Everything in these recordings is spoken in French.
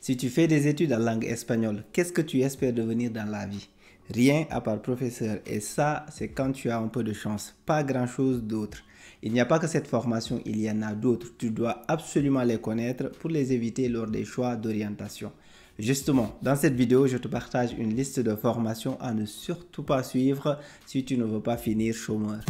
Si tu fais des études en langue espagnole, qu'est-ce que tu espères devenir dans la vie? Rien à part professeur. Et ça, c'est quand tu as un peu de chance. Pas grand-chose d'autre. Il n'y a pas que cette formation, il y en a d'autres. Tu dois absolument les connaître pour les éviter lors des choix d'orientation. Justement, dans cette vidéo, je te partage une liste de formations à ne surtout pas suivre si tu ne veux pas finir chômeur.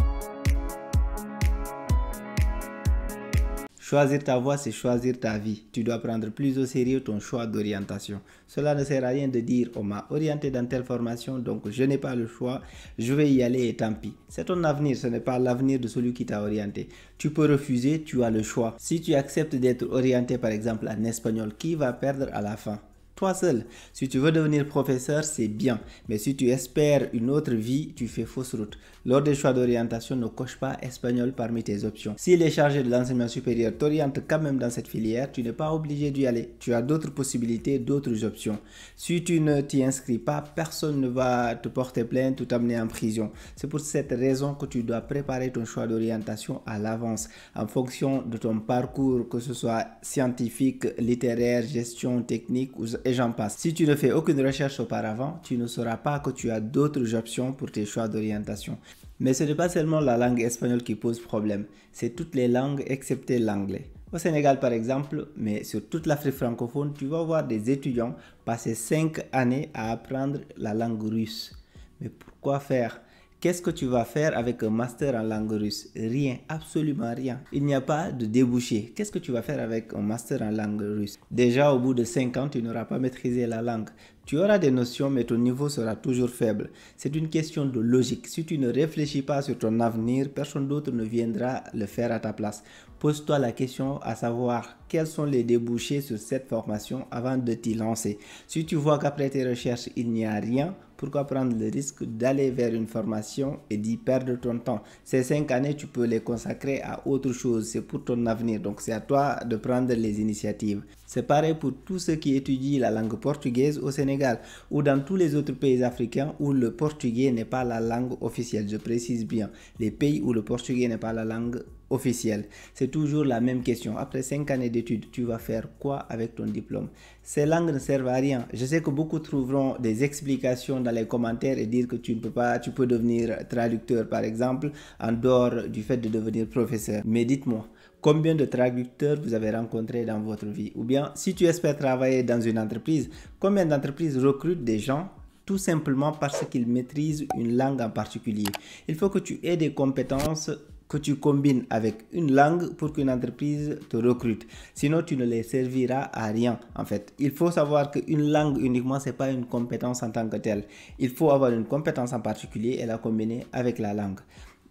Choisir ta voie, c'est choisir ta vie. Tu dois prendre plus au sérieux ton choix d'orientation. Cela ne sert à rien de dire « on m'a orienté dans telle formation, donc je n'ai pas le choix, je vais y aller et tant pis ». C'est ton avenir, ce n'est pas l'avenir de celui qui t'a orienté. Tu peux refuser, tu as le choix. Si tu acceptes d'être orienté par exemple en espagnol, qui va perdre à la fin? Toi seul. Si tu veux devenir professeur, c'est bien. Mais si tu espères une autre vie, tu fais fausse route. Lors des choix d'orientation, ne coche pas espagnol parmi tes options. Si les chargés de l'enseignement supérieur t'orientent quand même dans cette filière, tu n'es pas obligé d'y aller. Tu as d'autres possibilités, d'autres options. Si tu ne t'y inscris pas, personne ne va te porter plainte ou t'amener en prison. C'est pour cette raison que tu dois préparer ton choix d'orientation à l'avance, en fonction de ton parcours, que ce soit scientifique, littéraire, gestion, technique et j'en passe. Si tu ne fais aucune recherche auparavant, tu ne sauras pas que tu as d'autres options pour tes choix d'orientation. Mais ce n'est pas seulement la langue espagnole qui pose problème, c'est toutes les langues excepté l'anglais. Au Sénégal par exemple, mais sur toute l'Afrique francophone, tu vas voir des étudiants passer 5 années à apprendre la langue russe. Mais pourquoi faire? Qu'est-ce que tu vas faire avec un master en langue russe? Rien, absolument rien. Il n'y a pas de débouché. Qu'est-ce que tu vas faire avec un master en langue russe? Déjà, au bout de 5 ans, tu n'auras pas maîtrisé la langue. Tu auras des notions, mais ton niveau sera toujours faible. C'est une question de logique. Si tu ne réfléchis pas sur ton avenir, personne d'autre ne viendra le faire à ta place. Pose-toi la question à savoir quels sont les débouchés sur cette formation avant de t'y lancer. Si tu vois qu'après tes recherches, il n'y a rien, pourquoi prendre le risque d'aller vers une formation et d'y perdre ton temps? Ces 5 années, tu peux les consacrer à autre chose. C'est pour ton avenir. Donc, c'est à toi de prendre les initiatives. C'est pareil pour tous ceux qui étudient la langue portugaise au Sénégal ou dans tous les autres pays africains où le portugais n'est pas la langue officielle. Je précise bien, les pays où le portugais n'est pas la langue officielle. C'est toujours la même question. Après 5 années d'études, tu vas faire quoi avec ton diplôme? Ces langues ne servent à rien. Je sais que beaucoup trouveront des explications dans les commentaires et dire que tu ne peux pas, tu peux devenir traducteur par exemple, en dehors du fait de devenir professeur. Mais dites-moi, combien de traducteurs vous avez rencontrés dans votre vie? Ou bien, si tu espères travailler dans une entreprise, combien d'entreprises recrutent des gens tout simplement parce qu'ils maîtrisent une langue en particulier? Il faut que tu aies des compétences que tu combines avec une langue pour qu'une entreprise te recrute. Sinon, tu ne les serviras à rien, en fait. Il faut savoir qu'une langue uniquement, ce n'est pas une compétence en tant que telle. Il faut avoir une compétence en particulier et la combiner avec la langue.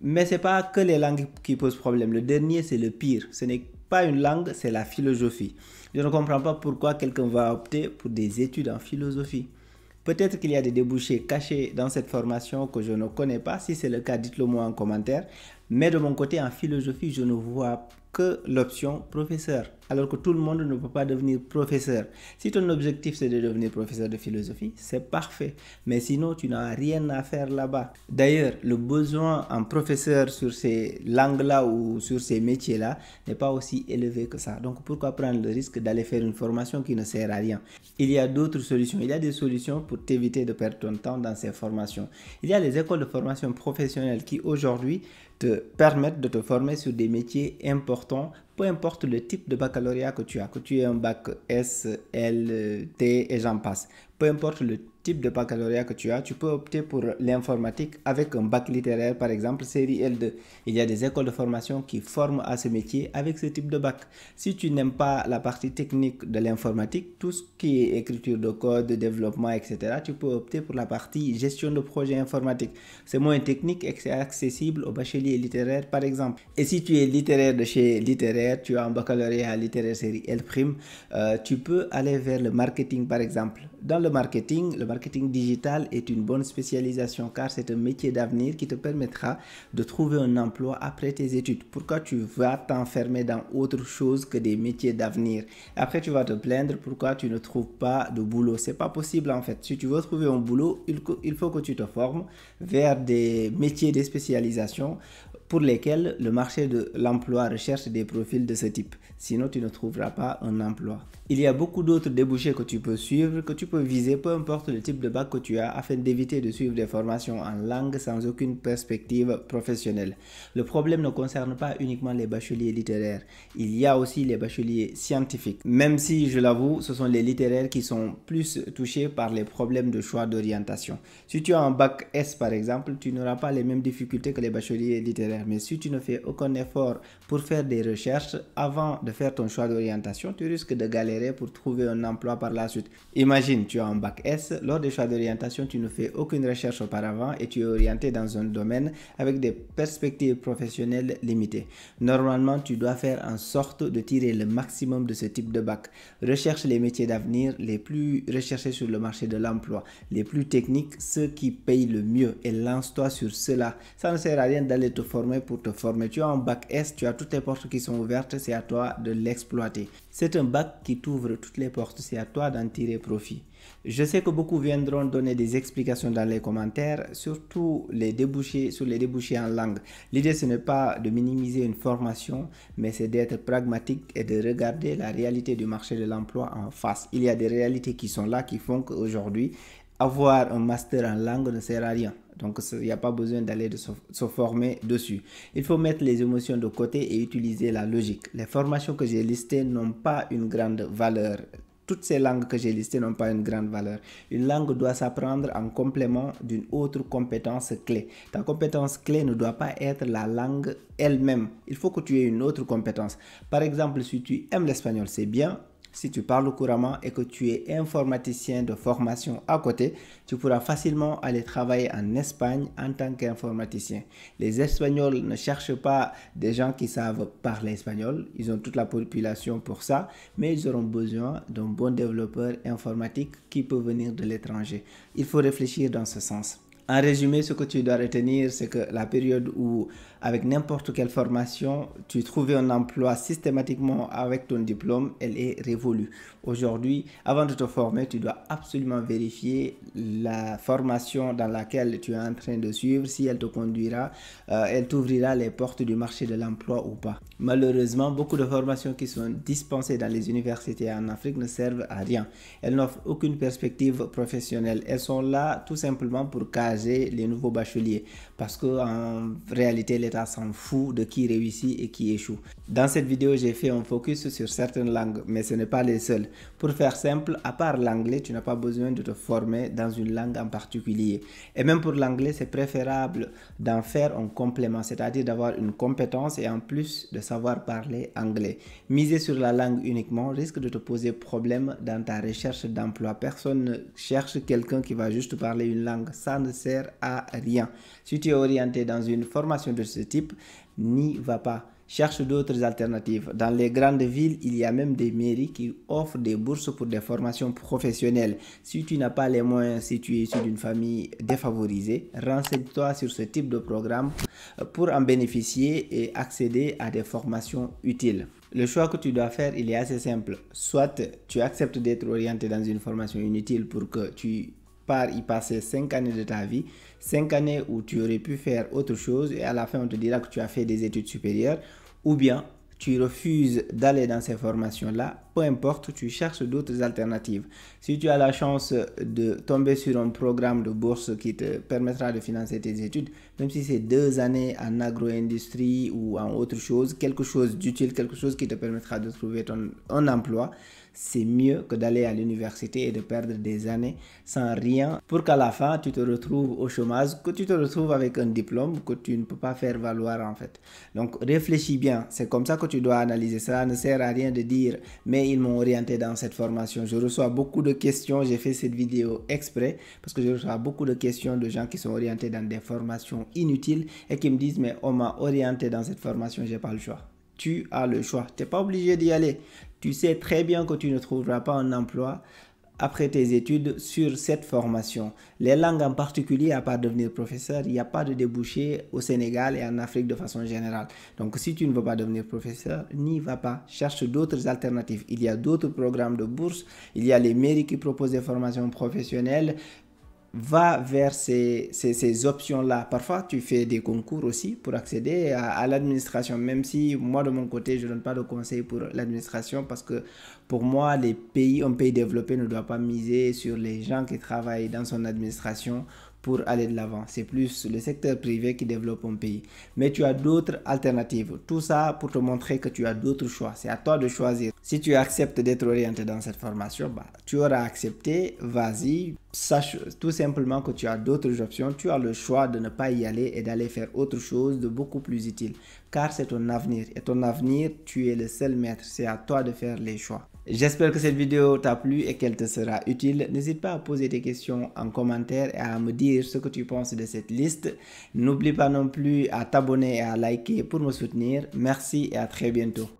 Mais ce n'est pas que les langues qui posent problème. Le dernier, c'est le pire. Ce n'est pas une langue, c'est la philosophie. Je ne comprends pas pourquoi quelqu'un va opter pour des études en philosophie. Peut-être qu'il y a des débouchés cachés dans cette formation que je ne connais pas. Si c'est le cas, dites-le moi en commentaire. Mais de mon côté, en philosophie, je ne vois que l'option professeur. Alors que tout le monde ne peut pas devenir professeur. Si ton objectif c'est de devenir professeur de philosophie, c'est parfait. Mais sinon, tu n'as rien à faire là-bas. D'ailleurs, le besoin en professeur sur ces langues-là ou sur ces métiers-là n'est pas aussi élevé que ça. Donc, pourquoi prendre le risque d'aller faire une formation qui ne sert à rien? Il y a d'autres solutions. Il y a des solutions pour t'éviter de perdre ton temps dans ces formations. Il y a les écoles de formation professionnelle qui aujourd'hui te permettent de te former sur des métiers importants, peu importe le type de baccalauréat que tu as, que tu aies un bac S, L, T et j'en passe. Peu importe le type de baccalauréat que tu as, tu peux opter pour l'informatique avec un bac littéraire, par exemple, série L2. Il y a des écoles de formation qui forment à ce métier avec ce type de bac. Si tu n'aimes pas la partie technique de l'informatique, tout ce qui est écriture de code, développement, etc., tu peux opter pour la partie gestion de projet informatique. C'est moins technique et c'est accessible aux bacheliers littéraires, par exemple. Et si tu es littéraire de chez littéraire, tu as un baccalauréat littéraire série L', tu peux aller vers le marketing, par exemple. dans le marketing digital est une bonne spécialisation car c'est un métier d'avenir qui te permettra de trouver un emploi après tes études. Pourquoi tu vas t'enfermer dans autre chose que des métiers d'avenir? Après, tu vas te plaindre pourquoi tu ne trouves pas de boulot. C'est pas possible en fait. Si tu veux trouver un boulot, il faut que tu te formes vers des métiers de spécialisation pour lesquels le marché de l'emploi recherche des profils de ce type. Sinon, tu ne trouveras pas un emploi. Il y a beaucoup d'autres débouchés que tu peux suivre, que tu peux viser, peu importe le type de bac que tu as, afin d'éviter de suivre des formations en langue sans aucune perspective professionnelle. Le problème ne concerne pas uniquement les bacheliers littéraires. Il y a aussi les bacheliers scientifiques. Même si, je l'avoue, ce sont les littéraires qui sont plus touchés par les problèmes de choix d'orientation. Si tu as un bac S par exemple, tu n'auras pas les mêmes difficultés que les bacheliers littéraires. Mais si tu ne fais aucun effort pour faire des recherches avant de faire ton choix d'orientation, tu risques de galérer pour trouver un emploi par la suite. Imagine, tu as un bac S, lors des choix d'orientation, tu ne fais aucune recherche auparavant et tu es orienté dans un domaine avec des perspectives professionnelles limitées. Normalement, tu dois faire en sorte de tirer le maximum de ce type de bac. Recherche les métiers d'avenir les plus recherchés sur le marché de l'emploi, les plus techniques, ceux qui payent le mieux et lance-toi sur cela. Ça ne sert à rien d'aller te former pour te former. Tu as un bac S, tu as toutes les portes qui sont ouvertes, c'est à toi de l'exploiter. C'est un bac qui t'ouvre toutes les portes, c'est à toi d'en tirer profit. Je sais que beaucoup viendront donner des explications dans les commentaires, surtout sur les débouchés en langue. L'idée, ce n'est pas de minimiser une formation, mais c'est d'être pragmatique et de regarder la réalité du marché de l'emploi en face. Il y a des réalités qui sont là, qui font qu'aujourd'hui, avoir un master en langue ne sert à rien. Donc, il n'y a pas besoin d'aller se former dessus. Il faut mettre les émotions de côté et utiliser la logique. Les formations que j'ai listées n'ont pas une grande valeur. Toutes ces langues que j'ai listées n'ont pas une grande valeur. Une langue doit s'apprendre en complément d'une autre compétence clé. Ta compétence clé ne doit pas être la langue elle-même. Il faut que tu aies une autre compétence. Par exemple, si tu aimes l'espagnol, c'est bien. Si tu parles couramment et que tu es informaticien de formation à côté, tu pourras facilement aller travailler en Espagne en tant qu'informaticien. Les Espagnols ne cherchent pas des gens qui savent parler espagnol. Ils ont toute la population pour ça, mais ils auront besoin d'un bon développeur informatique qui peut venir de l'étranger. Il faut réfléchir dans ce sens. En résumé, ce que tu dois retenir, c'est que la période où, avec n'importe quelle formation, tu trouvais un emploi systématiquement avec ton diplôme, elle est révolue. Aujourd'hui, avant de te former, tu dois absolument vérifier la formation dans laquelle tu es en train de suivre, si elle te conduira, elle t'ouvrira les portes du marché de l'emploi ou pas. Malheureusement, beaucoup de formations qui sont dispensées dans les universités en Afrique ne servent à rien. Elles n'offrent aucune perspective professionnelle. Elles sont là tout simplement pour caser les nouveaux bacheliers parce qu'en réalité, l'État s'en fout de qui réussit et qui échoue. Dans cette vidéo, j'ai fait un focus sur certaines langues, mais ce n'est pas les seules. Pour faire simple, à part l'anglais, tu n'as pas besoin de te former dans une langue en particulier. Et même pour l'anglais, c'est préférable d'en faire un complément, c'est-à-dire d'avoir une compétence et en plus de savoir parler anglais. Miser sur la langue uniquement risque de te poser problème dans ta recherche d'emploi. Personne ne cherche quelqu'un qui va juste parler une langue. Ça ne sert à rien. Si tu es orienté dans une formation de ce type, n'y va pas. Cherche d'autres alternatives. Dans les grandes villes, il y a même des mairies qui offrent des bourses pour des formations professionnelles. Si tu n'as pas les moyens, si tu es issu d'une famille défavorisée, renseigne-toi sur ce type de programme pour en bénéficier et accéder à des formations utiles. Le choix que tu dois faire, il est assez simple. Soit tu acceptes d'être orienté dans une formation inutile pour que tu pars y passer 5 années de ta vie, 5 années où tu aurais pu faire autre chose et à la fin on te dira que tu as fait des études supérieures, ou bien tu refuses d'aller dans ces formations-là, peu importe, tu cherches d'autres alternatives. Si tu as la chance de tomber sur un programme de bourse qui te permettra de financer tes études, même si c'est 2 années en agro-industrie ou en autre chose, quelque chose d'utile, quelque chose qui te permettra de trouver un emploi, c'est mieux que d'aller à l'université et de perdre des années sans rien pour qu'à la fin tu te retrouves au chômage, que tu te retrouves avec un diplôme que tu ne peux pas faire valoir en fait. Donc réfléchis bien, c'est comme ça que tu dois analyser. Ça ne sert à rien de dire mais ils m'ont orienté dans cette formation. Je reçois beaucoup de questions, j'ai fait cette vidéo exprès parce que je reçois beaucoup de questions de gens qui sont orientés dans des formations inutiles et qui me disent mais on m'a orienté dans cette formation, j'ai pas le choix. Tu as le choix, tu n'es pas obligé d'y aller. Tu sais très bien que tu ne trouveras pas un emploi après tes études sur cette formation. Les langues en particulier, à part devenir professeur, il n'y a pas de débouché au Sénégal et en Afrique de façon générale. Donc si tu ne veux pas devenir professeur, n'y va pas. Cherche d'autres alternatives. Il y a d'autres programmes de bourse. Il y a les mairies qui proposent des formations professionnelles. Va vers ces options-là. Parfois, tu fais des concours aussi pour accéder à l'administration, même si moi, de mon côté, je ne donne pas de conseils pour l'administration parce que pour moi, un pays développé ne doit pas miser sur les gens qui travaillent dans son administration pour aller de l'avant. C'est plus le secteur privé qui développe un pays. Mais tu as d'autres alternatives. Tout ça pour te montrer que tu as d'autres choix. C'est à toi de choisir. Si tu acceptes d'être orienté dans cette formation, tu auras accepté, vas-y. Sache tout simplement que tu as d'autres options. Tu as le choix de ne pas y aller et d'aller faire autre chose de beaucoup plus utile. Car c'est ton avenir. Et ton avenir, tu es le seul maître. C'est à toi de faire les choix. J'espère que cette vidéo t'a plu et qu'elle te sera utile. N'hésite pas à poser tes questions en commentaire et à me dire ce que tu penses de cette liste. N'oublie pas non plus à t'abonner et à liker pour me soutenir. Merci et à très bientôt.